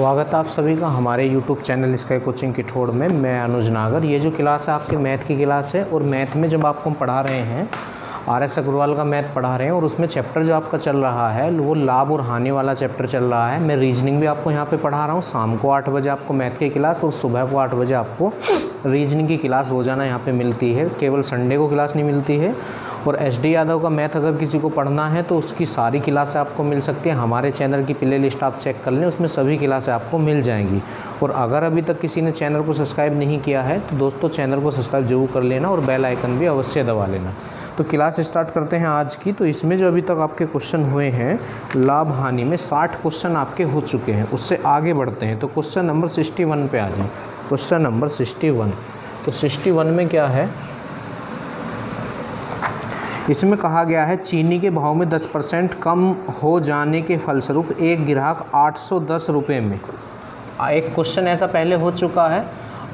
स्वागत है आप सभी का हमारे YouTube चैनल स्काई कोचिंग की ठोड़ में। मैं अनुज नागर। ये जो क्लास है आपके मैथ की क्लास है, और मैथ में जब आपको हम पढ़ा रहे हैं RS अग्रवाल का मैथ पढ़ा रहे हैं, और उसमें चैप्टर जो आपका चल रहा है वो लाभ और हानि वाला चैप्टर चल रहा है। मैं रीजनिंग भी आपको यहाँ पे पढ़ा रहा हूँ। शाम को 8 बजे आपको मैथ की क्लास और सुबह को 8 बजे आपको रीजनिंग की क्लास रोज़ाना यहाँ पे मिलती है। केवल संडे को क्लास नहीं मिलती है। और SD यादव का मैथ अगर किसी को पढ़ना है तो उसकी सारी क्लासें आपको मिल सकती है। हमारे चैनल की प्ले लिस्ट आप चेक कर लें, उसमें सभी क्लासें आपको मिल जाएंगी। और अगर अभी तक किसी ने चैनल को सब्सक्राइब नहीं किया है तो दोस्तों चैनल को सब्सक्राइब जरूर कर लेना और बेल आइकन भी अवश्य दबा लेना। तो क्लास स्टार्ट करते हैं आज की। तो इसमें जो अभी तक आपके क्वेश्चन हुए हैं लाभ हानि में 60 क्वेश्चन आपके हो चुके हैं। उससे आगे बढ़ते हैं तो क्वेश्चन नंबर 61 पे आ जाए। Question number 61। तो 61 में क्या है, इसमें कहा गया है चीनी के भाव में 10% कम हो जाने के फलस्वरूप एक ग्राहक 810 रुपये में, एक क्वेश्चन ऐसा पहले हो चुका है,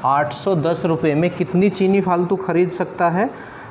810 रुपये में कितनी चीनी फालतू खरीद सकता है।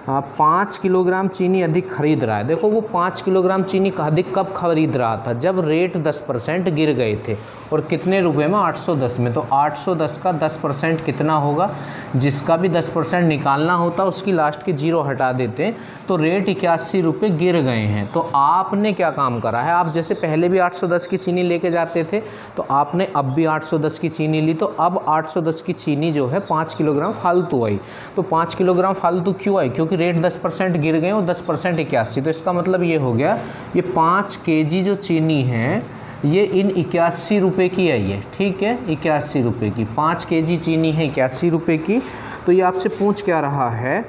5 किलोग्राम चीनी अधिक खरीद रहा है। देखो वो 5 किलोग्राम चीनी अधिक कब खरीद रहा था, जब रेट 10% गिर गए थे। और कितने रुपए में, 810 में। तो 810 का 10% कितना होगा, जिसका भी 10% निकालना होता उसकी लास्ट के 0 हटा देते। तो रेट 81 रुपये गिर गए हैं। तो आपने क्या काम करा है, आप जैसे पहले भी 810 की चीनी लेके जाते थे तो आपने अब भी 810 की चीनी ली। तो अब 810 की चीनी जो है 5 किलोग्राम फालतू आई। तो 5 किलोग्राम फालतू क्यों आई, क्योंकि रेट 10% गिर गए और 10% 81। तो इसका मतलब ये हो गया, ये 5 kg जो चीनी है ये इन 81 रुपये की आई है। ठीक है, 81 रुपये की 5 kg चीनी है 81 रुपये की। तो ये आपसे पूछ क्या रहा है,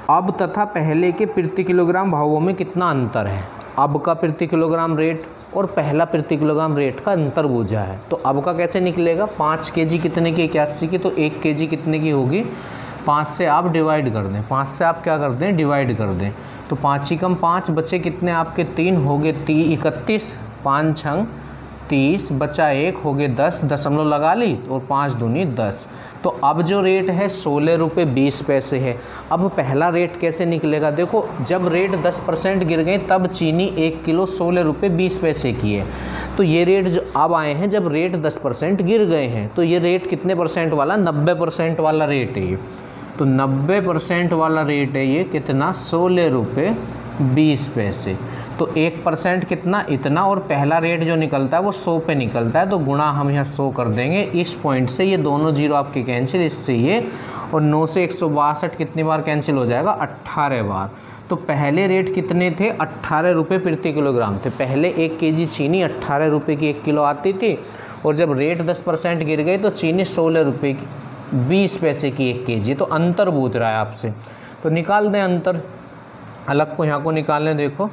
अब तथा पहले के प्रति किलोग्राम भावों में कितना अंतर है। अब का प्रति किलोग्राम रेट और पहला प्रति किलोग्राम रेट का अंतर पूछा है। तो अब का कैसे निकलेगा, 5 kg कितने की, 81 की। तो 1 kg कितने की होगी, 5 से आप डिवाइड कर दें, 5 से आप क्या कर दें, डिवाइड कर दें। तो 5 ही कम 5 बचे कितने आपके, 3 हो गए 31, 5 छंग 30, बचा 1 हो गए 10, दशमलव लगा ली और 5 दूनी 10। तो अब जो रेट है 16 रुपये 20 पैसे है। अब पहला रेट कैसे निकलेगा, देखो जब रेट 10% गिर गए तब चीनी 1 किलो 16 रुपये 20 पैसे की है। तो ये रेट जो अब आए हैं जब रेट 10% गिर गए हैं, तो ये रेट कितने परसेंट वाला, 90% वाला रेट है ये। तो 90% वाला रेट है ये कितना, 16 रुपये 20 पैसे। तो 1% कितना, इतना। और पहला रेट जो निकलता है वो 100 पे निकलता है। तो गुणा हम यहाँ 100 कर देंगे। इस पॉइंट से ये दोनों जीरो आपके कैंसिल, इससे ये, और 9 से 162 कितनी बार कैंसिल हो जाएगा, 18 बार। तो पहले रेट कितने थे, 18 रुपये प्रति किलोग्राम थे। पहले 1 kg चीनी 18 रुपये की 1 किलो आती थी, और जब रेट 10% गिर गई तो चीनी 16 रुपये की 20 पैसे की 1 kg। तो अंतर पूछ रहा है आपसे, तो निकाल दें अंतर। अलग को यहाँ को निकालें, देखो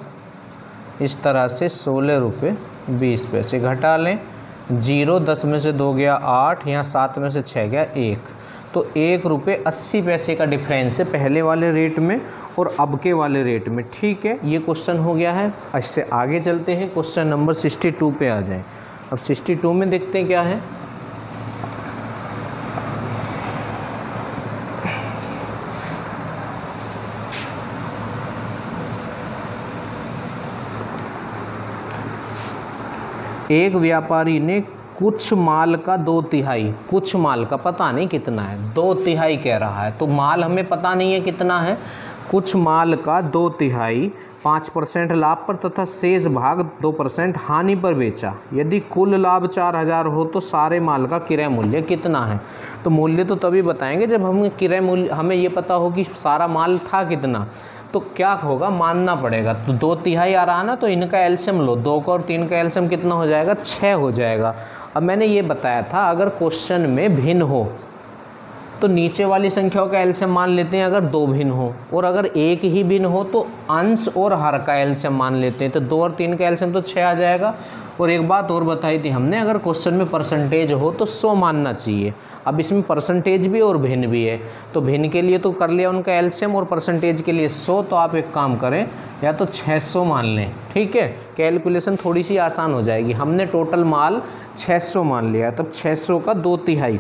इस तरह से 16 रुपये 20 पैसे घटा लें, 0 10 में से 2 गया 8, यहाँ 7 में से 6 गया 1। तो 1 रुपये 80 पैसे का डिफरेंस है पहले वाले रेट में और अब के वाले रेट में। ठीक है, ये क्वेश्चन हो गया है। इससे आगे चलते हैं, क्वेश्चन नंबर 62 पे आ जाएं। अब 62 में देखते हैं क्या है। एक व्यापारी ने कुछ माल का 2/3, कुछ माल का पता नहीं कितना है, 2/3 कह रहा है। तो माल हमें पता नहीं है कितना है। कुछ माल का 2/3 5% लाभ पर तथा शेष भाग 2% हानि पर बेचा। यदि कुल लाभ 4000 हो तो सारे माल का क्रय मूल्य कितना है। तो मूल्य तो तभी बताएंगे जब हम क्रय मूल्य, हमें ये पता हो कि सारा माल था कितना। तो क्या होगा, मानना पड़ेगा। तो 2/3 आ रहा ना, तो इनका एलसीएम लो, 2 का और 3 का एलसीएम कितना हो जाएगा, 6 हो जाएगा। अब मैंने ये बताया था अगर क्वेश्चन में भिन्न हो तो नीचे वाली संख्याओं का एलसीएम मान लेते हैं अगर 2 भिन्न हो, और अगर एक ही भिन्न हो तो अंश और हर का एलसीएम मान लेते हैं। तो 2 और 3 का एलसीएम तो 6 आ जाएगा। और एक बात और बताई थी हमने, अगर क्वेश्चन में परसेंटेज हो तो 100 मानना चाहिए। अब इसमें परसेंटेज भी और भिन्न भी है, तो भिन्न के लिए तो कर लिया उनका एलसीएम और परसेंटेज के लिए 100। तो आप एक काम करें, या तो 600 मान लें। ठीक है, कैलकुलेशन थोड़ी सी आसान हो जाएगी। हमने टोटल माल 600 मान लिया, तब 600 का 2/3।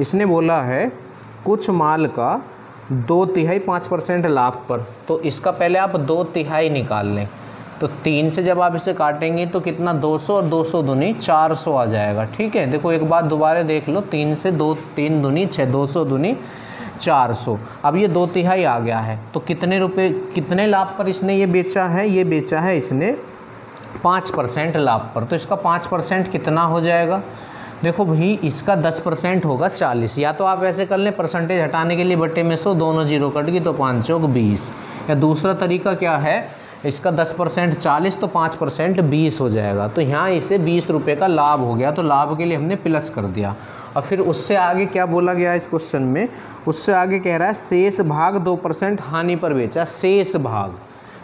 इसने बोला है कुछ माल का 2/3 5% लाभ पर, तो इसका पहले आप 2/3 निकाल लें। तो 3 से जब आप इसे काटेंगे तो कितना 200 और 200 दूनी 400 आ जाएगा। ठीक है, देखो एक बात दोबारा देख लो, 3 से 3 दूनी 6, 200 दूनी 400। अब ये 2/3 आ गया है, तो कितने रुपए कितने लाभ पर इसने ये बेचा है? ये बेचा है इसने 5% लाभ पर। तो इसका 5% कितना हो जाएगा? देखो भाई इसका 10% होगा 40, या तो आप ऐसे कर लें परसेंटेज हटाने के लिए बट्टे में 100, दोनों जीरो कट गई तो 5 चौक 20। या दूसरा तरीका क्या है, इसका 10% 40 तो 5% 20 हो जाएगा। तो यहाँ इसे 20 रुपये का लाभ हो गया, तो लाभ के लिए हमने प्लस कर दिया। और फिर उससे आगे क्या बोला गया इस क्वेश्चन में, उससे आगे कह रहा है शेष भाग 2% हानि पर बेचा। शेष भाग,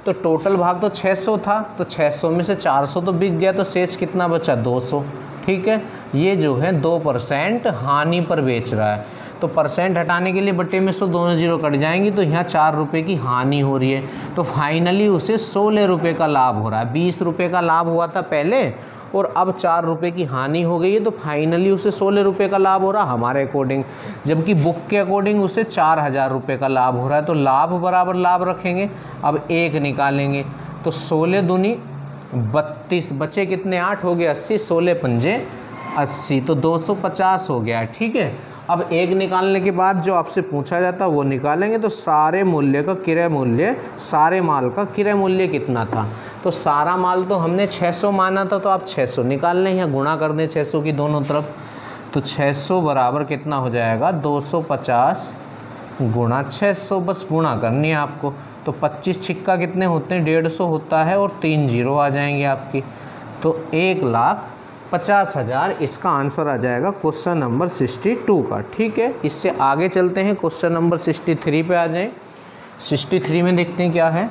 तो टोटल भाग तो 600 था, तो 600 में से 400 तो बिक गया, तो शेष कितना बचा? 200। ठीक है, ये जो है 2% हानि पर बेच रहा है। तो परसेंट हटाने के लिए बट्टे में 100, दोनों जीरो कट जाएंगी, तो यहाँ 4 रुपये की हानि हो रही है। तो फाइनली उसे 16 रुपये का लाभ हो रहा है। 20 रुपये का लाभ हुआ था पहले और अब 4 रुपये की हानि हो गई है, तो फाइनली उसे 16 रुपये का लाभ हो रहा है हमारे अकॉर्डिंग, जबकि बुक के अकॉर्डिंग उसे 4000 रुपये का लाभ हो रहा है। तो लाभ बराबर लाभ रखेंगे। अब 1 निकालेंगे, तो 16 दूनी 32, बचे कितने? 8 हो गए 80, 16 पंजे 80, तो 250 हो गया। ठीक है, अब 1 निकालने के बाद जो आपसे पूछा जाता है वो निकालेंगे। तो सारे मूल्य का क्रय मूल्य, सारे माल का क्रय मूल्य कितना था? तो सारा माल तो हमने 600 माना था, तो आप 600 निकाल लें या गुणा कर दें 600 की दोनों तरफ। तो 600 बराबर कितना हो जाएगा? 250 गुणा 600, बस गुणा करनी है आपको। तो 25 छिक्का कितने होते हैं? 150 होता है, और 3 जीरो आ जाएंगे आपकी, तो 1,50,000 इसका आंसर आ जाएगा क्वेश्चन नंबर 62 का। ठीक है, इससे आगे चलते हैं, क्वेश्चन नंबर 63 पे आ जाएं। 63 में देखते हैं क्या है।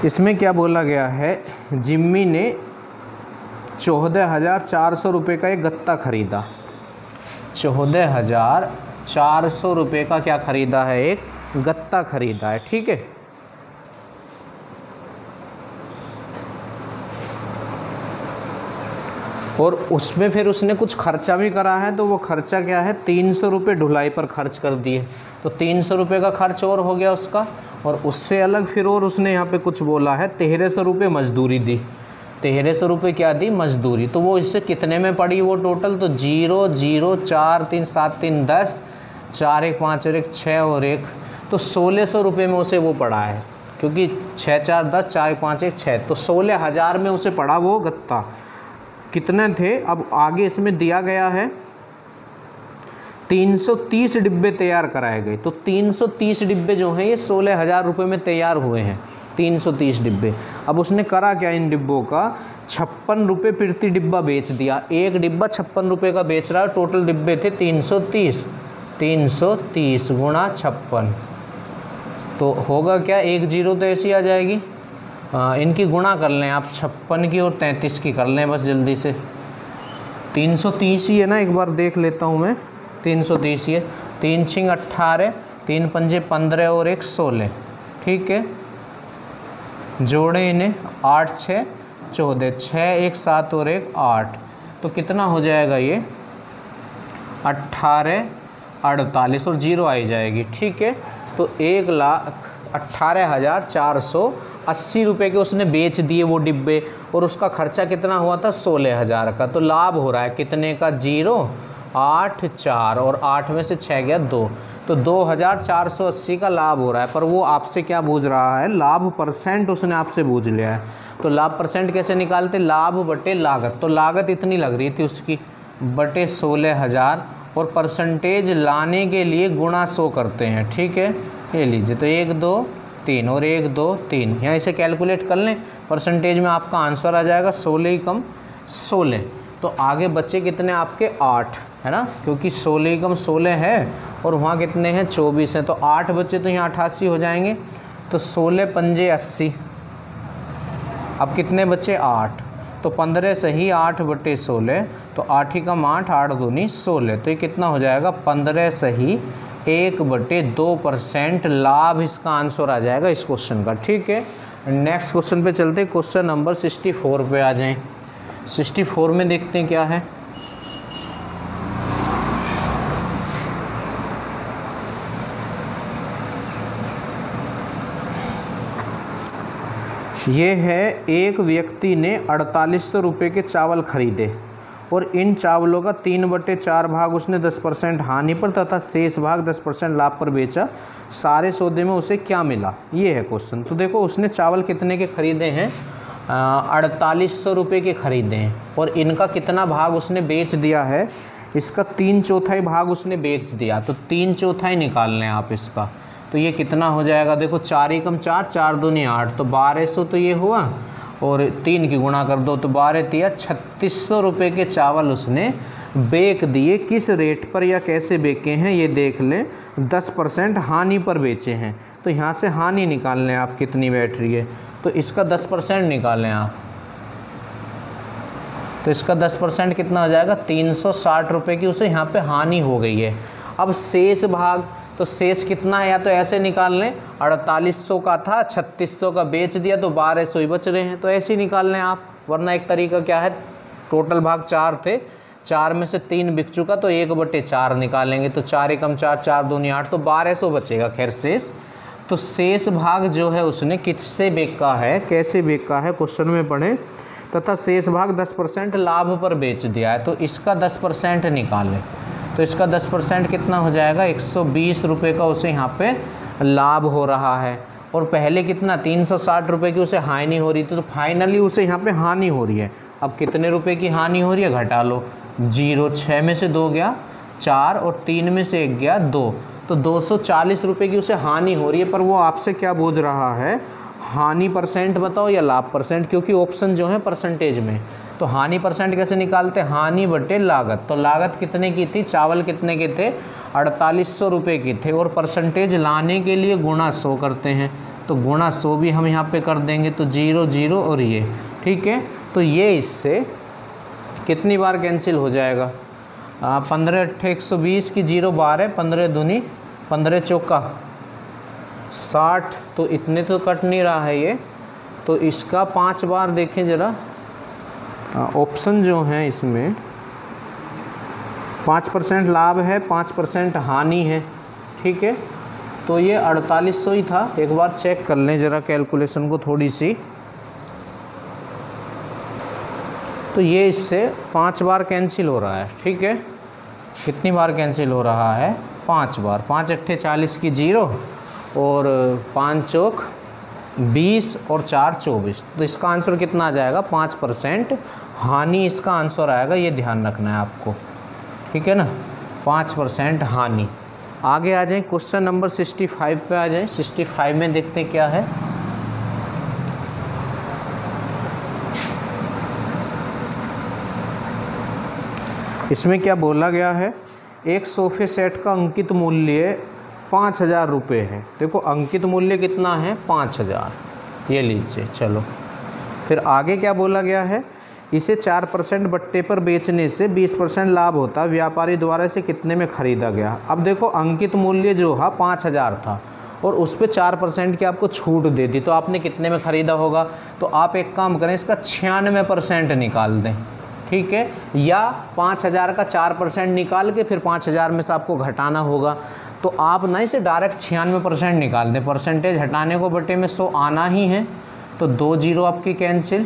इसमें क्या बोला गया है, जिम्मी ने 14,400 रुपये का एक गत्ता खरीदा। 14,400 रुपये का क्या खरीदा है? एक गत्ता खरीदा है। ठीक है, और उसमें फिर उसने कुछ खर्चा भी करा है। तो वो खर्चा क्या है? 300 रुपये ढुलाई पर खर्च कर दिए, तो 300 रुपये का खर्च और हो गया उसका। और उससे अलग फिर और उसने यहाँ पे कुछ बोला है, 1300 रुपये मजदूरी दी। 1300 रुपये क्या दी? मजदूरी। तो वो इससे कितने में पड़ी वो टोटल? तो 0 0 4 3 7 3 10, 4 1 5 और 1 6 और 1, तो 1600 रुपये में उसे वो पड़ा है, क्योंकि 6 4 10, 4 1 5 1 6, तो 16,000 में उसे पड़ा वो गत्ता। कितने थे? अब आगे इसमें दिया गया है 330 डिब्बे तैयार कराए गए। तो 330 डिब्बे जो हैं ये 16,000 रुपये में तैयार हुए हैं, 330 डिब्बे। अब उसने करा क्या? इन डिब्बों का 56 रुपये प्रति डिब्बा बेच दिया। एक डिब्बा 56 रुपये का बेच रहा है, टोटल डिब्बे थे 330, 330 गुणा 56, तो होगा क्या? 1 जीरो तो ऐसी आ जाएगी। इनकी गुणा कर लें आप, 56 की और 33 की कर लें बस जल्दी से। 330 ही है ना, एक बार देख लेता हूँ मैं। 330 ही है। 3 छिंग 18, 3 पंजे 15 और 1 16। ठीक है, जोड़े इन्हें, 8 6 14, 6 1 7 और 1 8, तो कितना हो जाएगा ये? 18 48 और 0 आई जाएगी। ठीक है, तो 1,18,480 रुपये के उसने बेच दिए वो डिब्बे, और उसका खर्चा कितना हुआ था? 16,000 का। तो लाभ हो रहा है कितने का? 0 8 4, और 8 में से 6 गया 2, तो 2,480 का लाभ हो रहा है। पर वो आपसे क्या पूछ रहा है? लाभ परसेंट उसने आपसे पूछ लिया है। तो लाभ परसेंट कैसे निकालते? लाभ बटे लागत। तो लागत इतनी लग रही थी उसकी, बटे 16,000, और परसेंटेज लाने के लिए गुणा 100 करते हैं। ठीक है, ये लीजिए, तो 1 2 3 और 1 2 3, यहाँ इसे कैलकुलेट कर लें, परसेंटेज में आपका आंसर आ जाएगा 16 ही कम 16। तो आगे बचे कितने आपके? 8 है ना, क्योंकि 16 ही कम 16 है, और वहाँ कितने हैं? 24 हैं, तो 8 बचे, तो यहाँ 88 हो जाएंगे। तो 16 पंजे 80, अब कितने बचे? 8, तो 15 सही 8 बटे 16, तो 8 ही कम 8, 8 दूनी 16, तो ये कितना हो जाएगा? 15 सही 1/2% लाभ इसका आंसर आ जाएगा इस क्वेश्चन का। ठीक है, नेक्स्ट क्वेश्चन पे चलते, क्वेश्चन नंबर 64 पे आ जाएं। 64 में देखते हैं क्या है। ये है, एक व्यक्ति ने 4800 रुपये के चावल खरीदे और इन चावलों का 3/4 भाग उसने 10% हानि पर तथा शेष भाग 10% लाभ पर बेचा। सारे सौदे में उसे क्या मिला? ये है क्वेश्चन। तो देखो उसने चावल कितने के खरीदे हैं? 4800 रुपये के खरीदे हैं और इनका कितना भाग उसने बेच दिया है? इसका 3/4 भाग उसने बेच दिया। तो 3/4 निकाल लें आप इसका, तो ये कितना हो जाएगा? देखो 4 एकम 4, 4 दूनी 8, तो 1200 तो ये हुआ और 3 की गुणा कर दो तो 12 तिया 3600 रुपये के चावल उसने बेच दिए। किस रेट पर या कैसे बेचे हैं ये देख लें। 10% हानि पर बेचे हैं। तो यहाँ से हानि निकाल लें आप, कितनी बैठ रही है, तो इसका 10% निकालें आप। तो इसका 10% कितना हो जाएगा? 360 रुपये की उसे यहाँ पे हानि हो गई है। अब शेष भाग, तो शेष कितना है? या तो ऐसे निकाल लें, 4800 का था, 3600 का बेच दिया तो 1200 ही बच रहे हैं, तो ऐसे ही निकाल लें आप। वरना एक तरीका क्या है, टोटल भाग 4 थे, 4 में से 3 बिक चुका तो 1/4 निकालेंगे। तो 4 एकम 4, 4 दूनी 8, तो 1200 बचेगा। खैर शेष, तो शेष भाग जो है उसने किससे बेचा है, कैसे बेचा है, क्वेश्चन में पढ़ें। तथा शेष भाग 10% लाभ पर बेच दिया है। तो इसका 10% निकालें। तो इसका 10% कितना हो जाएगा? 120 रुपये का उसे यहाँ पे लाभ हो रहा है। और पहले कितना? 360 रुपये की उसे हानि हो रही थी, तो फाइनली उसे यहाँ पे हानि हो रही है। अब कितने रुपए की हानि हो रही है? घटा लो, 0, 6 में से 2 गया 4 और 3 में से 1 गया 2, तो 240 रुपये की उसे हानि हो रही है। पर वो आपसे क्या पूछ रहा है? हानि परसेंट बताओ या लाभ परसेंट, क्योंकि ऑप्शन जो है परसेंटेज में। तो हानि परसेंट कैसे निकालते हैं? हानि बटे लागत। तो लागत कितने की थी? चावल कितने के थे? 4800 रुपये की थे। और परसेंटेज लाने के लिए गुणा 100 करते हैं, तो गुणा 100 भी हम यहाँ पे कर देंगे। तो 0, 0 और ये, ठीक है। तो ये इससे कितनी बार कैंसिल हो जाएगा? 15 8 120 की 0 12, 15 दूनी 15 चौका 60, तो इतने तो कट नहीं रहा है ये। तो इसका 5 बार देखें ज़रा, ऑप्शन जो है इसमें 5% लाभ है, 5% हानि है, ठीक है। तो ये 4800 ही था। एक बार चेक कर लें ज़रा कैलकुलेशन को थोड़ी सी। तो ये इससे 5 बार कैंसिल हो रहा है, ठीक है। कितनी बार कैंसिल हो रहा है? 5 बार। 5 8 40 की 0 और 5 चौक 20 और 4 24। तो इसका आंसर कितना आ जाएगा? 5% हानि इसका आंसर आएगा। ये ध्यान रखना है आपको, ठीक है ना। 5% हानि। आगे आ जाए, क्वेश्चन नंबर 65 पे आ जाए। 65 में देखते हैं क्या है। इसमें क्या बोला गया है? एक सोफे सेट का अंकित मूल्य 5000 रुपये है। देखो अंकित मूल्य कितना है? 5000, ये लीजिए। चलो फिर आगे क्या बोला गया है? इसे 4% बट्टे पर बेचने से 20% लाभ होता। व्यापारी द्वारा इसे कितने में खरीदा गया? अब देखो अंकित मूल्य जो है 5000 था और उस पर 4% की आपको छूट दे दी, तो आपने कितने में ख़रीदा होगा? तो आप एक काम करें, इसका 96% निकाल दें, ठीक है। या 5000 का 4% निकाल के फिर 5000 में से आपको घटाना होगा। तो आप ना इसे डायरेक्ट 96% निकाल दें। परसेंटेज हटाने को बटे में 100 आना ही है, तो 2 जीरो आपकी कैंसिल।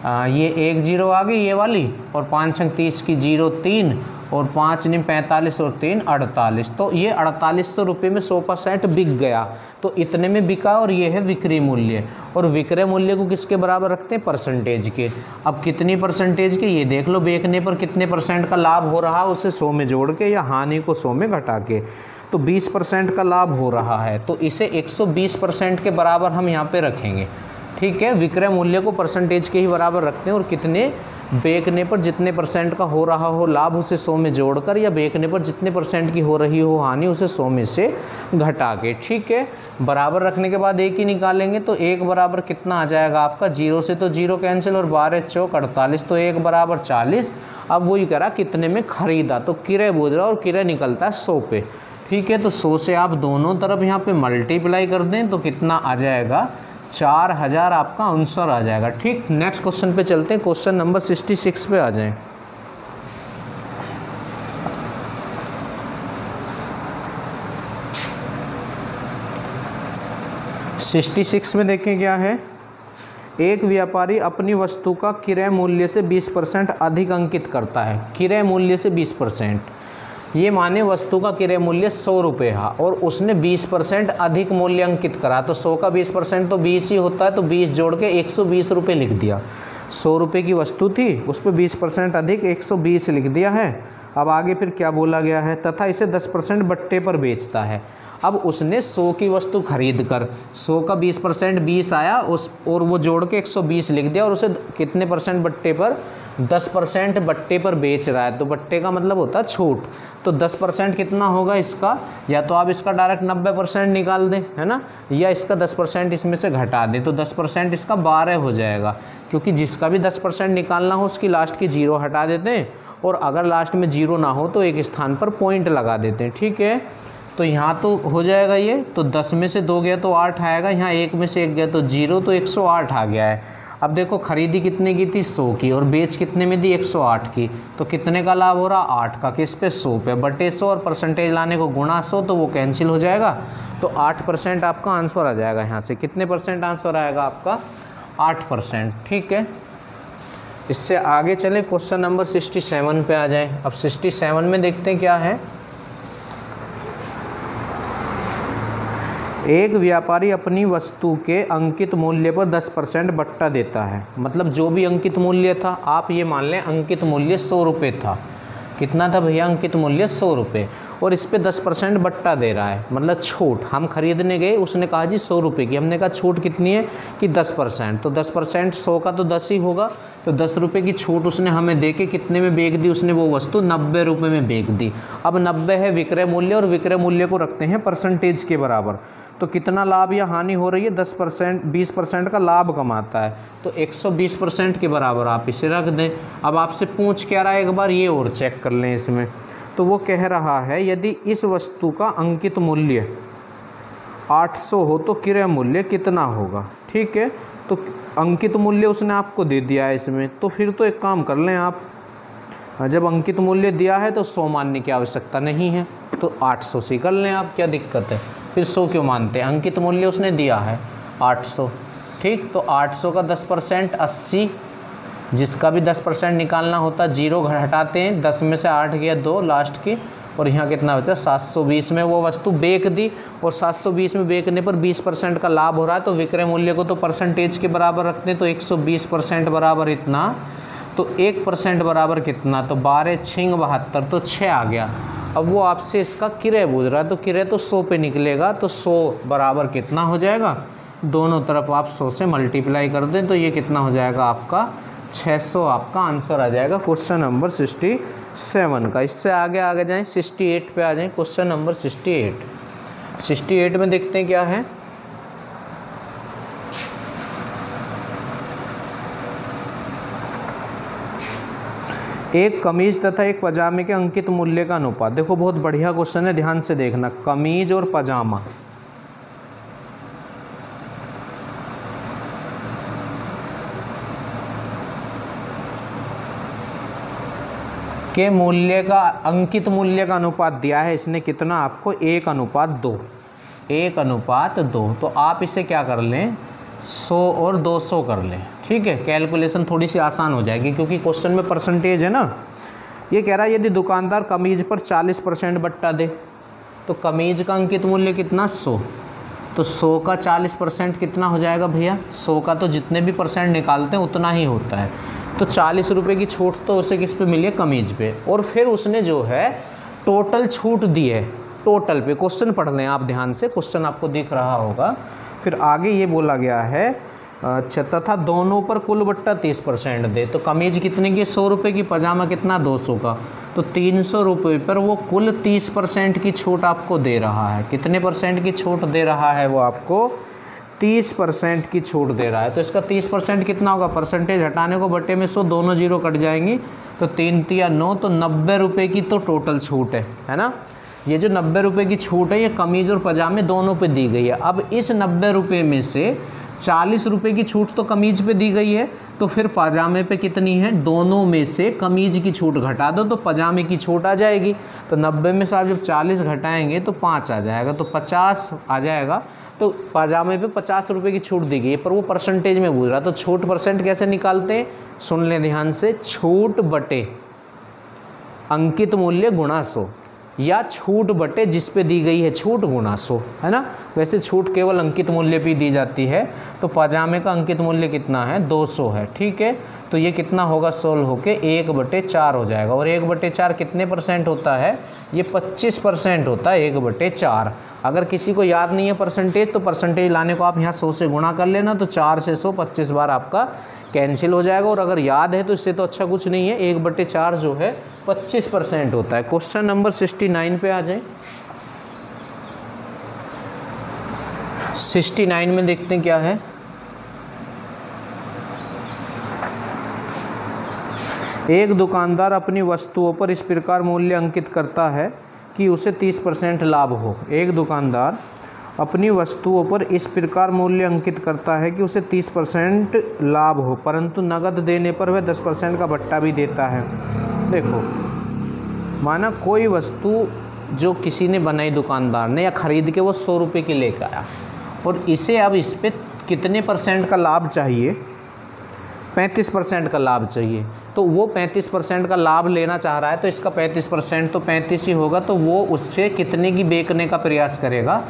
ये 1 जीरो आ गई ये वाली, और 5 छंग 30 की 0 3 और 5 निम 45 और 3 48। तो ये 4800 रुपये में 100% बिक गया। तो इतने में बिका और ये है विक्रय मूल्य। और विक्रय मूल्य को किसके बराबर रखते हैं? परसेंटेज के। अब कितनी परसेंटेज के? ये देख लो, बेचने पर कितने % का लाभ हो रहा है उसे 100 में जोड़ के या हानि को 100 में घटा के। तो 20% का लाभ हो रहा है, तो इसे 120% के बराबर हम यहाँ पे रखेंगे, ठीक है। विक्रय मूल्य को परसेंटेज के ही बराबर रखते हैं और कितने बेचने पर जितने % का हो रहा हो लाभ उसे 100 में जोड़कर, या बेचने पर जितने % की हो रही हो हानि उसे 100 में से घटा के, ठीक है। बराबर रखने के बाद एक ही निकालेंगे, तो 1 बराबर कितना आ जाएगा आपका? 0 से तो 0 कैंसिल और 12 चौक 48, तो 1 बराबर 40। अब वही करा कितने में खरीदा, तो किराया बोझ रहा और किराया निकलता है 100 पे, ठीक है। तो 100 से आप दोनों तरफ यहाँ पे मल्टीप्लाई कर दें तो कितना आ जाएगा? 4000 आपका आंसर आ जाएगा, ठीक। नेक्स्ट क्वेश्चन पे चलते हैं। क्वेश्चन नंबर 66 पे आ जाएं। सिक्सटी 66 में देखें क्या है। एक व्यापारी अपनी वस्तु का क्रय मूल्य से 20% अधिक अंकित करता है। क्रय मूल्य से 20%, ये माने वस्तु का क्रय मूल्य 100 रुपये है और उसने 20% अधिक मूल्य अंकित करा, तो 100 का 20% तो 20 ही होता है, तो 20 जोड़ के 120 रुपये लिख दिया। 100 रुपये की वस्तु थी, उस पर 20% अधिक 120 लिख दिया है। अब आगे फिर क्या बोला गया है, तथा इसे 10% बट्टे पर बेचता है। अब उसने 100 की वस्तु खरीद कर 100 का 20% 20 आया उस, और वो जोड़ के 120 लिख दिया, और उसे कितने परसेंट बट्टे पर, 10% बट्टे पर बेच रहा है। तो बट्टे का मतलब होता है छूट, तो 10% कितना होगा इसका, या तो आप इसका डायरेक्ट 90% निकाल दें, है ना, या इसका 10% इसमें से घटा दें, तो 10% इसका 12 हो जाएगा, क्योंकि जिसका भी 10% निकालना हो उसकी लास्ट की 0 हटा देते हैं, और अगर लास्ट में 0 ना हो तो एक स्थान पर पॉइंट लगा देते हैं। ठीक है, तो यहाँ तो हो जाएगा ये, तो 10 में से 2 गया तो 8 आएगा, यहाँ 1 में से 1 गया तो 0, तो 108 आ गया है। अब देखो खरीदी कितने की थी, 100 की, और बेच कितने में दी, 108 की, तो कितने का लाभ हो रहा, 8 का, किस पे, 100 पे, बटे 100, और परसेंटेज लाने को गुणा 100, तो वो कैंसिल हो जाएगा, तो 8% आपका आंसर आ जाएगा। यहाँ से कितने परसेंट आंसर आएगा आपका, 8%। ठीक है, इससे आगे चले क्वेश्चन नंबर 67 पे आ जाएं। अब 67 में देखते हैं क्या है। एक व्यापारी अपनी वस्तु के अंकित मूल्य पर 10% बट्टा देता है। मतलब जो भी अंकित मूल्य था, आप ये मान लें अंकित मूल्य 100 रुपये था। कितना था भैया अंकित मूल्य, 100 रुपये, और इस पे 10% बट्टा दे रहा है, मतलब छूट। हम खरीदने गए, उसने कहा जी 100 रुपये की, हमने कहा छूट कितनी है कि 10%, तो 10% 100 का तो 10 ही होगा, तो 10 रुपये की छूट उसने हमें दे के कितने में बेच दी, उसने वो वस्तु 90 रुपये में बेच दी। अब 90 है विक्रय मूल्य, और विक्रय मूल्य को रखते हैं परसेंटेज के बराबर, तो कितना लाभ या हानि हो रही है, 10%, 20% का लाभ कमाता है, तो 120% के बराबर आप इसे रख दें। अब आपसे पूछ क्या रहा है, एक बार ये और चेक कर लें इसमें, तो वो कह रहा है यदि इस वस्तु का अंकित मूल्य 800 हो तो क्रय मूल्य कितना होगा। ठीक है, तो अंकित मूल्य उसने आपको दे दिया है इसमें, तो फिर तो एक काम कर लें आप, जब अंकित मूल्य दिया है तो 100 मानने की आवश्यकता नहीं है, तो 800 से कर लें आप, क्या दिक्कत है, फिर 100 क्यों मानते हैं, अंकित मूल्य उसने दिया है 800। ठीक, तो 800 का 10% 80, जिसका भी 10% निकालना होता, 0 हटाते हैं, 10 में से 8 गया 2 लास्ट की, और यहाँ कितना बचा, 720 में वो वस्तु बेच दी, और 720 में बेचने पर 20% का लाभ हो रहा है, तो विक्रय मूल्य को तो परसेंटेज के बराबर रखते हैं, तो 120% बराबर इतना, तो 1% बराबर कितना, तो 12 6 72, तो 6 आ गया। अब वो आपसे इसका क्रय पूछ रहा है, तो क्रय तो 100 पे निकलेगा, तो 100 बराबर कितना हो जाएगा, दोनों तरफ आप 100 से मल्टीप्लाई कर दें, तो ये कितना हो जाएगा आपका 600, आपका आंसर आ जाएगा क्वेश्चन नंबर 67 का। इससे आगे जाएं, 68 पे आ जाएं, क्वेश्चन नंबर 68 में देखते हैं क्या है। एक कमीज तथा एक पजामे के अंकित मूल्य का अनुपात। देखो बहुत बढ़िया क्वेश्चन है, ध्यान से देखना। कमीज और पजामा के मूल्य का, अंकित मूल्य का अनुपात दिया है इसने कितना आपको, 1:2। 1:2, तो आप इसे क्या कर लें, 100 और 200 कर लें। ठीक है, कैलकुलेशन थोड़ी सी आसान हो जाएगी, क्योंकि क्वेश्चन में परसेंटेज है ना। ये कह रहा है यदि दुकानदार कमीज पर 40% बट्टा दे, तो कमीज का अंकित मूल्य कितना, 100, तो 100 का 40% कितना हो जाएगा भैया, 100 का तो जितने भी परसेंट निकालते हैं उतना ही होता है, तो 40 रुपये की छूट तो उसे किस पे मिली है, कमीज पे, और फिर उसने जो है टोटल छूट दी है, टोटल पे। क्वेश्चन पढ़ लें आप ध्यान से, क्वेश्चन आपको दिख रहा होगा। फिर आगे ये बोला गया है, तथा दोनों पर कुल बट्टा 30% दे, तो कमीज कितने की, 100 रुपये की, पजामा कितना, 200 का, तो 300 रुपये पर वो कुल 30% की छूट आपको दे रहा है। कितने परसेंट की छूट दे रहा है, वो आपको 30% की छूट दे रहा है। तो इसका 30% कितना होगा, परसेंटेज हटाने को बट्टे में 100, दोनों 0 कट जाएंगी, तो 3 3 9, तो 90 रुपये की तो टोटल छूट है ना। ये जो 90 रुपये की छूट है ये कमीज और पजामे दोनों पे दी गई है। अब इस 90 रुपये में से 40 रुपये की छूट तो कमीज पे दी गई है, तो फिर पजामे पे कितनी है, दोनों में से कमीज की छूट घटा दो तो पजामे की छूट आ जाएगी। तो 90 में से आप जब 40 घटाएंगे तो 5 आ जाएगा, तो 50 आ जाएगा। तो पाजामे पे 50 रुपये की छूट दी गई है, पर वो परसेंटेज में पूछ रहा, तो छूट परसेंट कैसे निकालते हैं, सुन लें ध्यान से, छूट बटे अंकित मूल्य गुणा 100, या छूट बटे जिस पे दी गई है छूट गुणा 100, है ना। वैसे छूट केवल अंकित मूल्य पे दी जाती है, तो पाजामे का अंकित मूल्य कितना है, 200 है, ठीक है। तो ये कितना होगा, सोल्व होके 1/4 हो जाएगा, और 1/4 कितने परसेंट होता है, ये 25% होता है 1/4। अगर किसी को याद नहीं है परसेंटेज, तो परसेंटेज लाने को आप यहाँ 100 से गुणा कर लेना, तो 4 से 100 25 बार आपका कैंसिल हो जाएगा। और अगर याद है तो इससे तो अच्छा कुछ नहीं है, 1/4 जो है 25% होता है। क्वेश्चन नंबर 69 पे आ जाए। 69 में देखते हैं क्या है। एक दुकानदार अपनी वस्तुओं पर इस प्रकार मूल्य अंकित करता है कि उसे 30% लाभ हो। एक दुकानदार अपनी वस्तुओं पर इस प्रकार मूल्य अंकित करता है कि उसे 30% लाभ हो, परंतु नगद देने पर वह 10% का भट्टा भी देता है। देखो, माना कोई वस्तु जो किसी ने बनाई दुकानदार ने, या ख़रीद के वो 100 रुपये की लेकर आया, और इसे अब इस पर कितने % का लाभ चाहिए, 35% का लाभ चाहिए। तो वो 35% का लाभ लेना चाह रहा है, तो इसका 35% तो 35 ही होगा, तो वो उससे कितने की बेचने का प्रयास करेगा,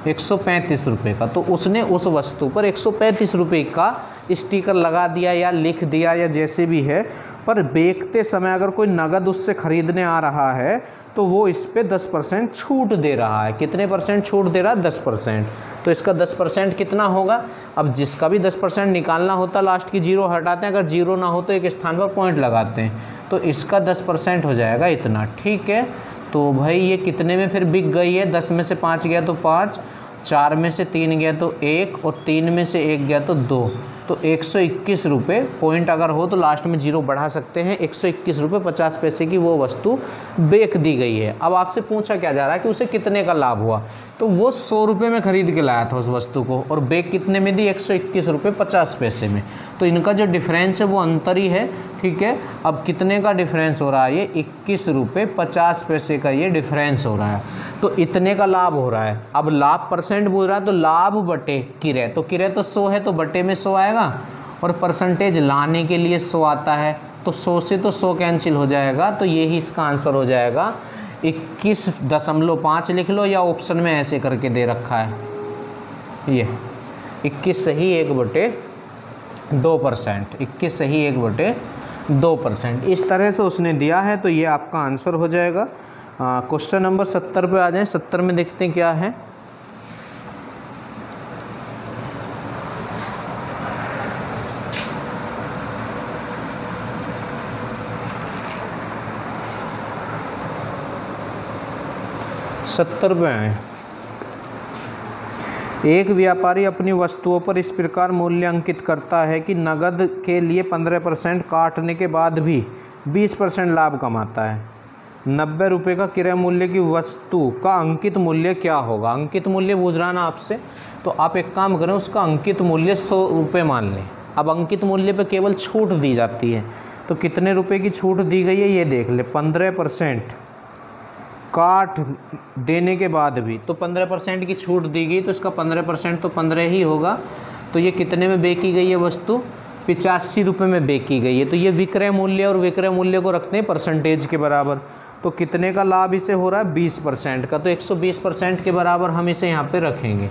135 रुपये का। तो उसने उस वस्तु पर 135 रुपये का स्टिकर लगा दिया या लिख दिया या जैसे भी है, पर बेचते समय अगर कोई नगद उससे ख़रीदने आ रहा है तो वो इस पे 10% छूट दे रहा है। कितने % छूट दे रहा है, 10%। तो इसका 10% कितना होगा, अब जिसका भी 10% निकालना होता लास्ट की 0 हटाते हैं, अगर 0 ना हो तो एक स्थान पर पॉइंट लगाते हैं, तो इसका 10% हो जाएगा इतना, ठीक है। तो भाई ये कितने में फिर बिक गई है, 10 में से 5 गया तो 5, 4 में से 3 गया तो 1, और 3 में से 1 गया तो 2, तो 121 रुपये। पॉइंट अगर हो तो लास्ट में 0 बढ़ा सकते हैं। 121 रुपये 50 पैसे की वो वस्तु बेच दी गई है। अब आपसे पूछा क्या जा रहा है कि उसे कितने का लाभ हुआ, तो वो 100 रुपये में ख़रीद के लाया था उस वस्तु को, और बेच कितने में दी, 121 रुपये 50 पैसे में। तो इनका जो डिफरेंस है वो अंतर ही है, ठीक है। अब कितने का डिफरेंस हो रहा है, ये 21 रुपये 50 पैसे का ये डिफरेंस हो रहा है, तो इतने का लाभ हो रहा है। अब लाभ % बोल रहा है, तो लाभ बटे किराए, तो किराए तो 100 है, तो बटे में 100 आएगा, और परसेंटेज लाने के लिए 100 आता है, तो 100 से तो 100 कैंसिल हो जाएगा, तो यही इसका आंसर हो जाएगा 21.5 लिख लो, या ऑप्शन में ऐसे करके दे रखा है, ये 21 सही 1/2%, 21 सही 1/2%, इस तरह से उसने दिया है, तो ये आपका आंसर हो जाएगा। क्वेश्चन नंबर 70 पे आ जाएं। 70 में देखते हैं क्या है। एक व्यापारी अपनी वस्तुओं पर इस प्रकार मूल्य अंकित करता है कि नगद के लिए 15% काटने के बाद भी 20% लाभ कमाता है। 90 रुपये का क्रय मूल्य की वस्तु का अंकित मूल्य क्या होगा। अंकित मूल्य पूछ रहा ना आपसे, तो आप एक काम करें, उसका अंकित मूल्य 100 रुपये मान लें। अब अंकित मूल्य पे केवल छूट दी जाती है, तो कितने रुपए की छूट दी गई है ये देख ले, 15% काट देने के बाद भी, तो 15% की छूट दी गई, तो इसका 15% तो 15 ही होगा। तो ये कितने में बेची गई है वस्तु, 85 रुपये में बेची गई है। तो ये विक्रय मूल्य और विक्रय मूल्य को रखते हैं परसेंटेज के बराबर, तो कितने का लाभ इसे हो रहा है, 20% का, तो 120% के बराबर हम इसे यहाँ पे रखेंगे,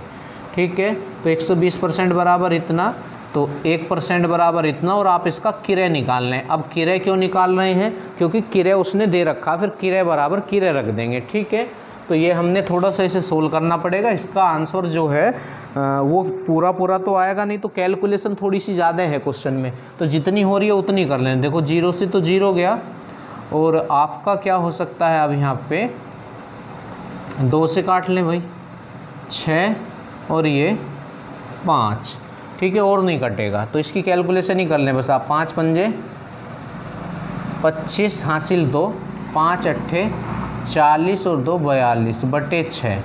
ठीक है। तो 120% बराबर इतना, तो 1% बराबर इतना, और आप इसका किराया निकाल लें। अब किराया क्यों निकाल रहे हैं, क्योंकि किराया उसने दे रखा, फिर किराया बराबर किराया रख देंगे, ठीक है। तो ये हमने थोड़ा सा इसे सोल्व करना पड़ेगा। इसका आंसर जो है वो पूरा तो आएगा नहीं, तो कैलकुलेशन थोड़ी सी ज़्यादा है क्वेश्चन में, तो जितनी हो रही है उतनी कर लें। देखो 0 से तो 0 गया, और आपका क्या हो सकता है, अब यहाँ पे 2 से काट लें भाई, 6 और ये 5, ठीक है, और नहीं कटेगा, तो इसकी कैलकुलेशन ही कर लें बस आप। 5 पंजे 25 हासिल 2, 5 अट्ठे 40 और 2 42 बटे 6।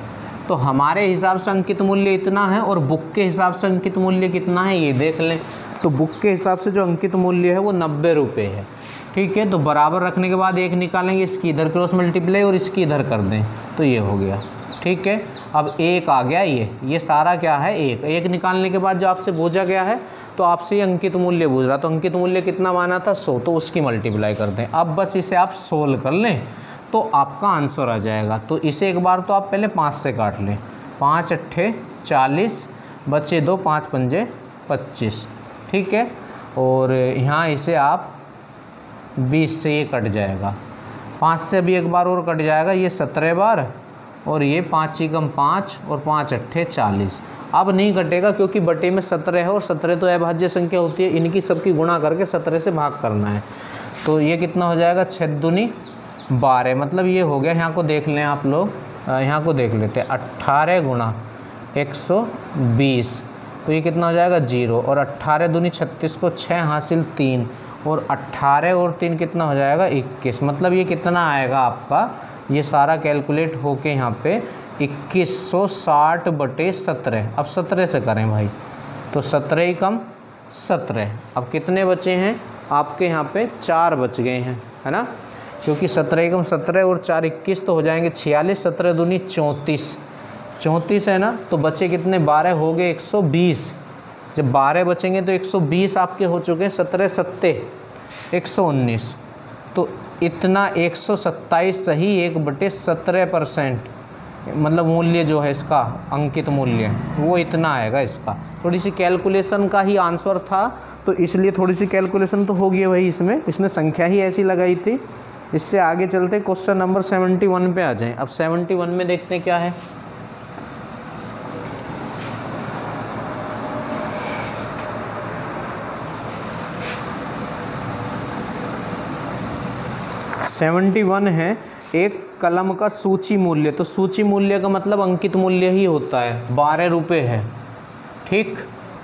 तो हमारे हिसाब से अंकित मूल्य इतना है, और बुक के हिसाब से अंकित मूल्य कितना है ये देख लें। तो बुक के हिसाब से जो अंकित मूल्य है वो 90 रुपये है, ठीक है। तो बराबर रखने के बाद 1 निकालेंगे, इसकी इधर क्रॉस मल्टीप्लाई और इसकी इधर कर दें, तो ये हो गया, ठीक है। अब एक आ गया, ये सारा क्या है, एक निकालने के बाद जो आपसे पूछा गया है तो आपसे ये अंकित मूल्य पूछ रहा, तो अंकित मूल्य कितना माना था 100, तो उसकी मल्टीप्लाई कर दें। अब बस इसे आप सोल्व कर लें तो आपका आंसर आ जाएगा। तो इसे एक बार तो आप पहले 5 से काट लें, 5 अट्ठे 40 बचे 2, 5 पंजे 25, ठीक है। और यहाँ इसे आप 20 से ये कट जाएगा, 5 से भी एक बार और कट जाएगा, ये 17 बार, और ये 5 ही कम 5 और 5 अट्ठे 40। अब नहीं कटेगा क्योंकि बटे में 17 है और 17 तो अभाज्य संख्या होती है, इनकी सबकी गुणा करके 17 से भाग करना है। तो ये कितना हो जाएगा, 6 दूनी 12, मतलब ये हो गया। यहाँ को देख लें आप लोग, यहाँ को देख लेते हैं, 18 गुणा 120, तो ये कितना हो जाएगा 0, और 18 दूनी 36 को 6 हासिल 3, और 18 और 3 कितना हो जाएगा 21, मतलब ये कितना आएगा आपका, ये सारा कैलकुलेट होके यहाँ पे 2160 बटे 17। अब 17 से करें भाई, तो 17 ही कम 17, अब कितने बचे हैं आपके यहाँ पे 4 बच गए हैं, है ना, क्योंकि 17 ही कम 17 और 4 21 तो हो जाएंगे 46, 17 दूनी 34 है ना, तो बचे कितने 12 हो गए 120, जब 12 बचेंगे तो 120 आपके हो चुके हैं, 17 सत्ते 119, तो इतना 127 सही 1/17%, मतलब मूल्य जो है इसका अंकित मूल्य वो इतना आएगा इसका। थोड़ी सी कैलकुलेशन का ही आंसर था, तो इसलिए थोड़ी सी कैलकुलेशन तो होगी भाई इसमें, इसने संख्या ही ऐसी लगाई थी। इससे आगे चलते क्वेश्चन नंबर 71 पे आ जाएं। अब 71 में देखते हैं क्या है। सेवेंटी वन है एक कलम का सूची मूल्य, तो सूची मूल्य का मतलब अंकित मूल्य ही होता है, 12 रुपये है, ठीक।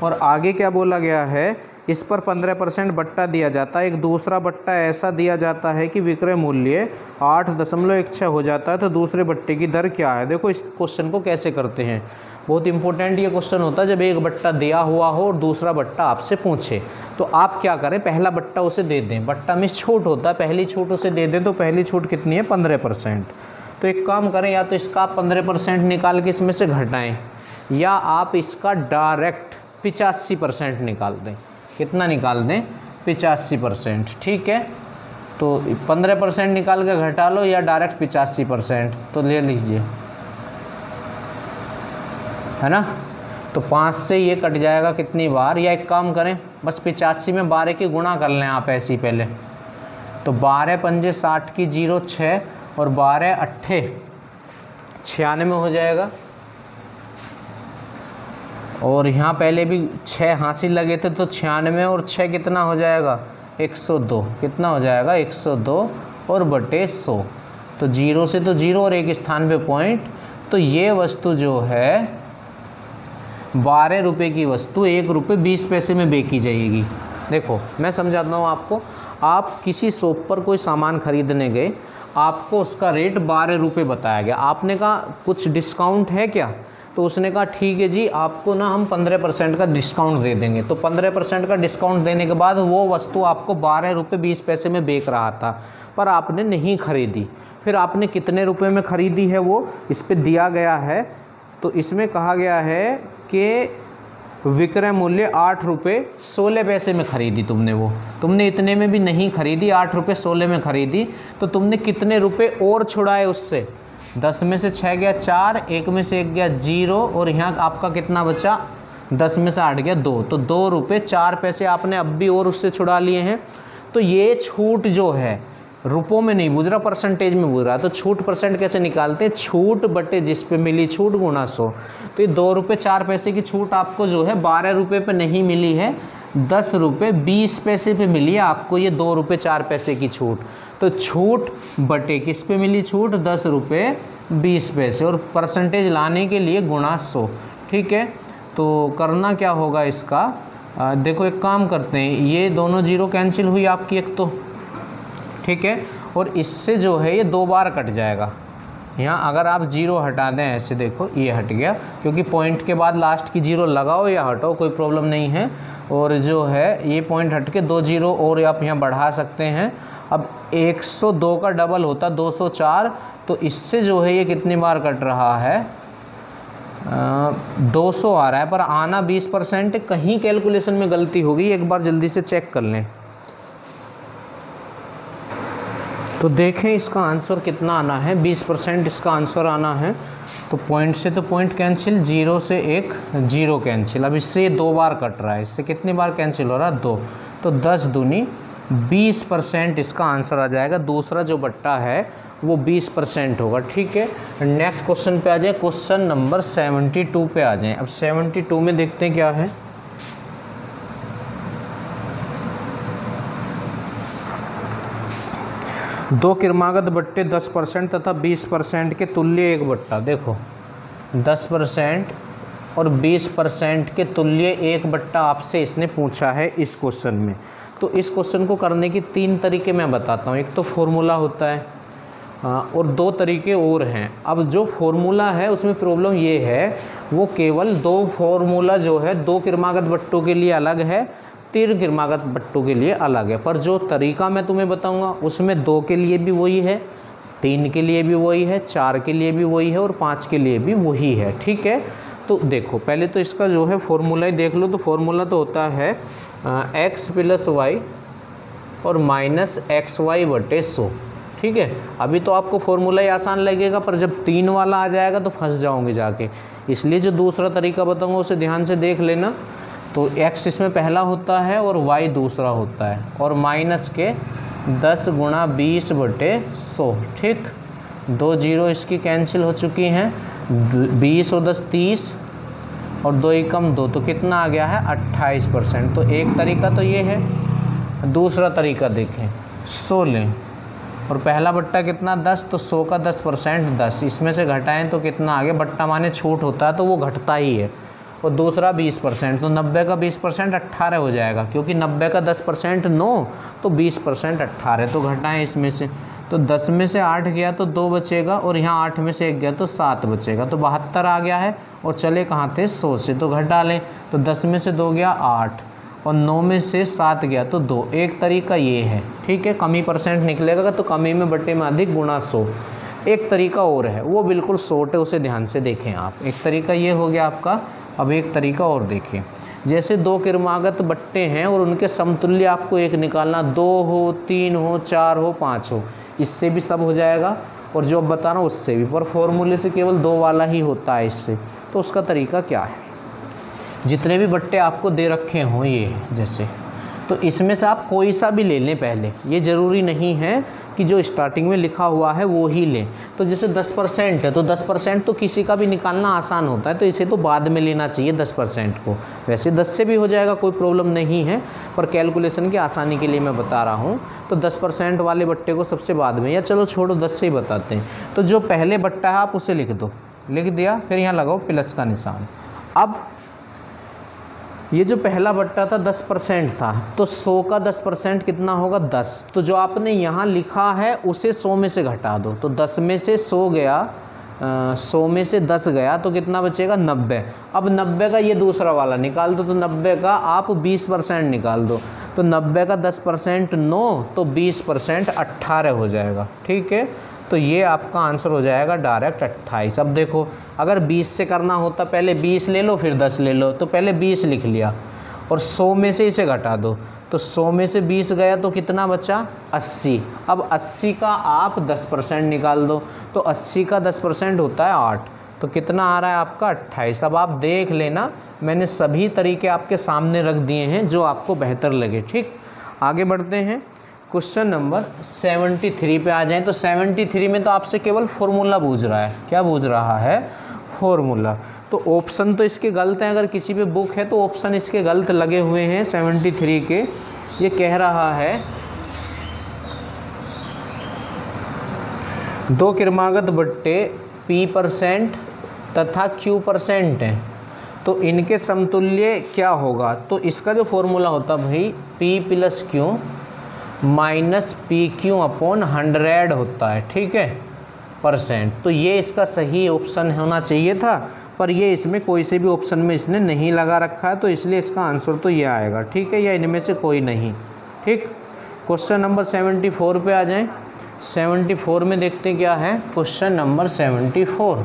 और आगे क्या बोला गया है, इस पर 15% बट्टा दिया जाता है, एक दूसरा बट्टा ऐसा दिया जाता है कि विक्रय मूल्य 8.16 हो जाता है, तो दूसरे बट्टे की दर क्या है। देखो इस क्वेश्चन को कैसे करते हैं, बहुत इंपॉर्टेंट ये क्वेश्चन होता है। जब एक बट्टा दिया हुआ हो और दूसरा बट्टा आपसे पूछे, तो आप क्या करें, पहला बट्टा उसे दे दें, बट्टा में छूट होता है, पहली छूट उसे दे दें, तो पहली छूट कितनी है 15%। तो एक काम करें, या तो इसका आप 15% निकाल के इसमें से घटाएं, या आप इसका डायरेक्ट 85% निकाल दें। कितना निकाल दें, 85%, ठीक है। तो 15% निकाल के घटा लो या डायरेक्ट 85%, तो ले लीजिए, है ना। तो 5 से ये कट जाएगा कितनी बार, या एक काम करें बस 85 में 12 की गुणा कर लें आप ऐसे ही पहले, तो 12 पंजे 60 की 0 6 और 12 अट्ठे 96 हो जाएगा। और यहाँ पहले भी 6 हासिल लगे थे, तो 96 और 6 कितना हो जाएगा 102, कितना हो जाएगा 102 और बटे 100, तो 0 से तो 0 और एक स्थान पे पॉइंट, तो ये वस्तु जो है 12 रुपये की वस्तु 1 रुपये 20 पैसे में बेची जाएगी। देखो मैं समझाता हूँ आपको, आप किसी शॉप पर कोई सामान खरीदने गए, आपको उसका रेट 12 रुपये बताया गया, आपने कहा कुछ डिस्काउंट है क्या, तो उसने कहा ठीक है जी, आपको ना हम 15% का डिस्काउंट दे देंगे। तो 15% का डिस्काउंट देने के बाद वो वस्तु आपको 12 रुपये 20 पैसे में बेच रहा था, पर आपने नहीं खरीदी। फिर आपने कितने रुपए में ख़रीदी है वो इस पे दिया गया है। तो इसमें कहा गया है कि विक्रय मूल्य 8 रुपये 16 पैसे में ख़रीदी तुमने, वो तुमने इतने में भी नहीं खरीदी, 8 रुपये 16 में ख़रीदी, तो तुमने कितने रुपए और छुड़ाए उससे, 10 में से 6 गया 4, 1 में से 1 गया 0, और यहाँ आपका कितना बचा 10 में से 8 गया 2, तो 2 रुपये 4 पैसे आपने अब भी और उससे छुड़ा लिए हैं। तो ये छूट जो है रुपयों में नहीं बुझ रहा, परसेंटेज में बुझ रहा, तो छूट परसेंट कैसे निकालते हैं, छूट बटे जिस पे मिली छूट गुणा 100। तो ये 2 रुपये 4 पैसे की छूट आपको जो है 12 रुपये पे नहीं मिली है, 10 रुपये 20 पैसे पे मिली है आपको ये 2 रुपये 4 पैसे की छूट। तो छूट बटे किस पे मिली छूट, 10 रुपये 20 पैसे, और परसेंटेज लाने के लिए गुणा 100, ठीक है। तो करना क्या होगा इसका, देखो एक काम करते हैं, ये दोनों 0 कैंसिल हुई आपकी एक तो, ठीक है, और इससे जो है ये 2 बार कट जाएगा। यहाँ अगर आप 0 हटा दें ऐसे, देखो ये हट गया, क्योंकि पॉइंट के बाद लास्ट की 0 लगाओ या हटाओ कोई प्रॉब्लम नहीं है। और जो है ये पॉइंट हट के 2 0 और आप यहाँ बढ़ा सकते हैं। अब 102 का डबल होता 204, तो इससे जो है ये कितनी बार कट रहा है, 200 आ रहा है, पर आना 20%, कहीं कैलकुलेशन में गलती होगी, एक बार जल्दी से चेक कर लें। तो देखें इसका आंसर कितना आना है, 20% इसका आंसर आना है। तो पॉइंट से तो पॉइंट कैंसिल, 0 से 1 0 कैंसिल। अब इससे 2 बार कट रहा है, इससे कितनी बार कैंसिल हो रहा है, 2। तो 10 दूनी 20% इसका आंसर आ जाएगा। दूसरा जो बट्टा है वो 20% होगा। ठीक है, नेक्स्ट क्वेश्चन पे आ जाए, क्वेश्चन नंबर 72 पे आ जाएं। अब 72 में देखते हैं क्या है। दो क्रमागत बट्टे 10% तथा 20% के तुल्य एक बट्टा। देखो 10% और 20% के तुल्य एक बट्टा आपसे इसने पूछा है इस क्वेश्चन में। तो इस क्वेश्चन को करने की 3 तरीके मैं बताता हूँ। एक तो फॉर्मूला होता है और 2 तरीके और हैं। अब जो फॉर्मूला है उसमें प्रॉब्लम ये है, वो केवल 2 फॉर्मूला जो है 2 क्रमागत बट्टों के लिए अलग है, 3 क्रमागत बट्टों के लिए अलग है। पर जो तरीका मैं तुम्हें बताऊंगा उसमें 2 के लिए भी वही है, 3 के लिए भी वही है, 4 के लिए भी वही है और 5 के लिए भी वही है। ठीक है, तो देखो पहले तो इसका जो है फॉर्मूला ही देख लो। तो फॉर्मूला तो होता है x + y और -xy बटे 100। ठीक है, अभी तो आपको फॉर्मूला ही आसान लगेगा, पर जब 3 वाला आ जाएगा तो फंस जाओगे जाके। इसलिए जो दूसरा तरीका बताऊंगा उसे ध्यान से देख लेना। तो x इसमें पहला होता है और y दूसरा होता है, और माइनस के 10 × 20 बटे 100। ठीक, 2 0 इसकी कैंसिल हो चुकी हैं, 20 और 10 30 और 2 एकम 2, तो कितना आ गया है 28%। तो एक तरीका तो ये है। दूसरा तरीका देखें, 100 लें और पहला बट्टा कितना 10, तो 100 का 10% 10, इसमें से घटाएं तो कितना आ गया, बट्टा माने छूट होता है तो वो घटता ही है। और दूसरा 20%, तो 90 का 20% 18 हो जाएगा, क्योंकि 90 का 10% 9, तो 20% 18। तो घटाएं इसमें से, तो 10 में से 8 गया तो 2 बचेगा, और यहाँ 8 में से 1 गया तो 7 बचेगा, तो 72 आ गया है। और चले कहाँ थे 100 से, तो घटा लें। तो 10 में से 2 गया 8 और 9 में से 7 गया तो 2। एक तरीका ये है। ठीक है, कमी परसेंट निकलेगा तो कमी में बट्टे में अधिक गुणा 100। एक तरीका और है, वो बिल्कुल शॉर्ट है, उसे ध्यान से देखें आप। एक तरीका ये हो गया आपका। अब एक तरीका और देखें, जैसे 2 क्रमागत बट्टे हैं और उनके समतुल्य आपको एक निकालना, 2 हो 3 हो 4 हो 5 हो, इससे भी सब हो जाएगा और जो अब बता रहा हूँ उससे भी, पर फॉर्मूले से केवल 2 वाला ही होता है इससे। तो उसका तरीका क्या है, जितने भी बट्टे आपको दे रखे हों ये जैसे, तो इसमें से आप कोई सा भी ले लें पहले, ये ज़रूरी नहीं है कि जो स्टार्टिंग में लिखा हुआ है वो ही लें। तो जैसे 10% है तो 10% तो किसी का भी निकालना आसान होता है, तो इसे तो बाद में लेना चाहिए 10% को। वैसे 10 से भी हो जाएगा, कोई प्रॉब्लम नहीं है, पर कैलकुलेशन की आसानी के लिए मैं बता रहा हूँ। तो 10% वाले बट्टे को सबसे बाद में, या चलो छोड़ो 10 से ही बताते हैं। तो जो पहले बट्टा है आप उसे लिख दो, लिख दिया, फिर यहाँ लगाओ प्लस का निशान। अब ये जो पहला बट्टा था 10% था, तो 100 का 10% कितना होगा 10। तो जो आपने यहाँ लिखा है उसे 100 में से घटा दो, तो 10 में से 100 गया, 100 में से 10 गया तो कितना बचेगा 90। अब 90 का ये दूसरा वाला निकाल दो, तो 90 का आप 20% निकाल दो, तो 90 का 10% 9, तो 20% 18 हो जाएगा। ठीक है, तो ये आपका आंसर हो जाएगा डायरेक्ट 28। अब देखो अगर 20 से करना होता, पहले 20 ले लो फिर 10 ले लो, तो पहले 20 लिख लिया और 100 में से इसे घटा दो, तो 100 में से 20 गया तो कितना बचा 80। अब 80 का आप 10% निकाल दो, तो 80 का 10% होता है 8, तो कितना आ रहा है आपका 28। अब आप देख लेना, मैंने सभी तरीके आपके सामने रख दिए हैं जो आपको बेहतर लगे। ठीक, आगे बढ़ते हैं, क्वेश्चन नंबर 73 पे आ जाएं। तो 73 में तो आपसे केवल फॉर्मूला पूछ रहा है। क्या पूछ रहा है, फॉर्मूला। तो ऑप्शन तो इसके गलत हैं, अगर किसी पे बुक है तो ऑप्शन इसके गलत लगे हुए हैं 73 के। ये कह रहा है 2 क्रमागत बट्टे P% तथा Q% हैं, तो इनके समतुल्य क्या होगा। तो इसका जो फॉर्मूला होता भाई P + Q -PQ/100 होता है। ठीक है, परसेंट। तो ये इसका सही ऑप्शन होना चाहिए था, पर ये इसमें कोई से भी ऑप्शन में इसने नहीं लगा रखा है, तो इसलिए इसका आंसर तो ये आएगा। ठीक है, या इनमें से कोई नहीं। ठीक, क्वेश्चन नंबर 74 पे आ जाएं। 74 में देखते क्या है, क्वेश्चन नंबर 74।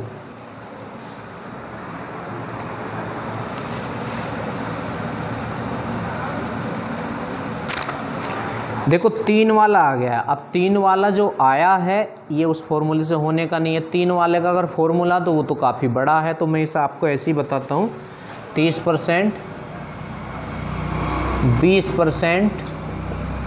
देखो 3 वाला आ गया। अब 3 वाला जो आया है ये उस फॉर्मूले से होने का नहीं है। 3 वाले का अगर फॉर्मूला तो वो तो काफ़ी बड़ा है, तो मैं इसे आपको ऐसे ही बताता हूँ। 30%, 20%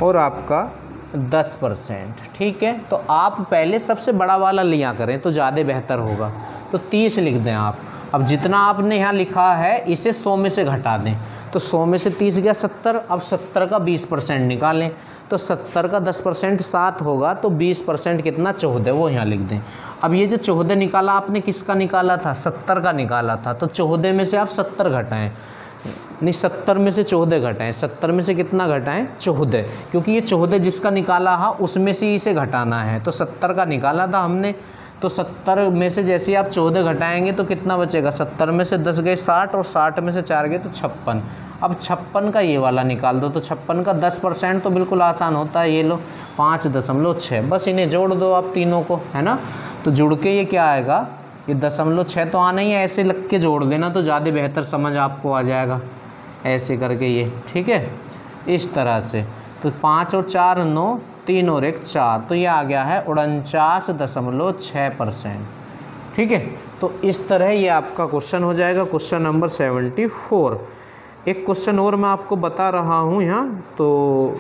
और आपका 10%। ठीक है, तो आप पहले सबसे बड़ा वाला लिया करें तो ज़्यादा बेहतर होगा। तो 30 लिख दें आप। अब जितना आपने यहाँ लिखा है इसे 100 में से घटा दें, तो 100 में से 30 गया 70। अब 70 का 20% निकालें, तो 70 का 10% 7 होगा, तो 20% कितना 14, वो यहाँ लिख दें। अब ये जो 14 निकाला आपने किसका निकाला था? 70 का निकाला था। तो 14 में से आप 70 घटाएं, नहीं 70 में से 14 घटाएं। 70 में से कितना घटाएं? 14, क्योंकि ये 14 जिसका निकाला है उसमें से इसे घटाना है। तो 70 का निकाला था हमने, तो 70 में से जैसे ही आप 14 घटाएंगे तो कितना बचेगा? 70 में से 10 गए 60 और 60 में से 4 गए तो 56। अब 56 का ये वाला निकाल दो, तो 56 का 10% तो बिल्कुल आसान होता है। ये लो 5.6, बस इन्हें जोड़ दो आप तीनों को, है ना। तो जुड़ के ये क्या आएगा? ये 0.6 तो आना ही है, ऐसे लग के जोड़ लेना तो ज़्यादा बेहतर समझ आपको आ जाएगा, ऐसे करके ये। ठीक है, इस तरह से। तो 5 और 4 9, 3 और 1 4, तो ये आ गया है 49.6%। ठीक है, तो इस तरह ये आपका क्वेश्चन हो जाएगा, क्वेश्चन नंबर 74। एक क्वेश्चन और मैं आपको बता रहा हूँ यहाँ, तो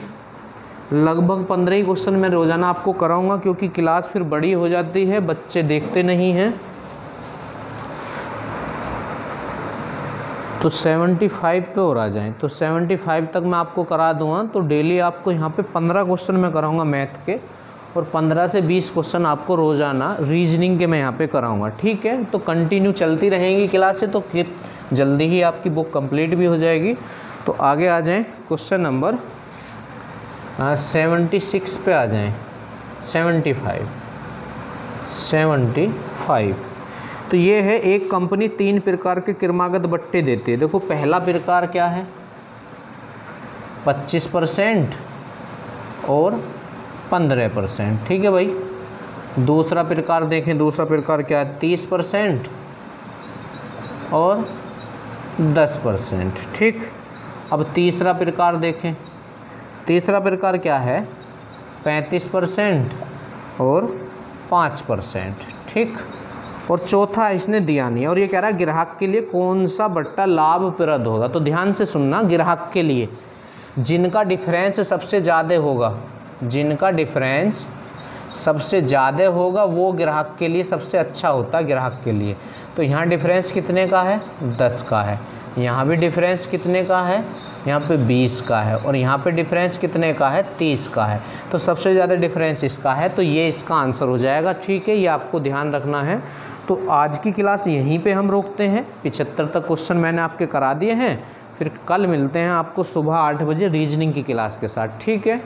लगभग 15 ही क्वेश्चन मैं रोज़ाना आपको कराऊंगा, क्योंकि क्लास फिर बड़ी हो जाती है, बच्चे देखते नहीं हैं। तो 75 पे और आ जाएं, तो 75 तक मैं आपको करा दूँगा। तो डेली आपको यहाँ पे 15 क्वेश्चन मैं कराऊंगा मैथ के, और 15 से 20 क्वेश्चन आपको रोज़ाना रीजनिंग के मैं यहाँ पे कराऊंगा। ठीक है, तो कंटिन्यू चलती रहेंगी क्लासें, तो फिर जल्दी ही आपकी बुक कंप्लीट भी हो जाएगी। तो आगे आ जाएं, क्वेश्चन नंबर 76 पे आ जाएं। 75। तो ये है, एक कंपनी 3 प्रकार के क्रमागत बट्टे देती है। देखो पहला प्रकार क्या है? 25% और 15%। ठीक है भाई। दूसरा प्रकार देखें, दूसरा प्रकार क्या है? 30% और 10%। ठीक। अब तीसरा प्रकार देखें, तीसरा प्रकार क्या है? 35% और 5%। ठीक। और चौथा इसने दिया नहीं, और ये कह रहा है ग्राहक के लिए कौन सा बट्टा लाभप्रद होगा। तो ध्यान से सुनना, ग्राहक के लिए जिनका डिफरेंस सबसे ज़्यादा होगा, जिनका डिफरेंस सबसे ज़्यादा होगा वो ग्राहक के लिए सबसे अच्छा होता है, ग्राहक के लिए। तो यहाँ डिफरेंस कितने का है? 10 का है। यहाँ भी डिफरेंस कितने का है? यहाँ पे 20 का है। और यहाँ पे डिफरेंस कितने का है? 30 का है। तो सबसे ज़्यादा डिफरेंस इसका है, तो ये इसका आंसर हो जाएगा। ठीक है, ये आपको ध्यान रखना है। तो आज की क्लास यहीं पे हम रोकते हैं। 75 तक क्वेश्चन मैंने आपके करा दिए हैं। फिर कल मिलते हैं आपको सुबह 8 बजे रीजनिंग की क्लास के साथ। ठीक है।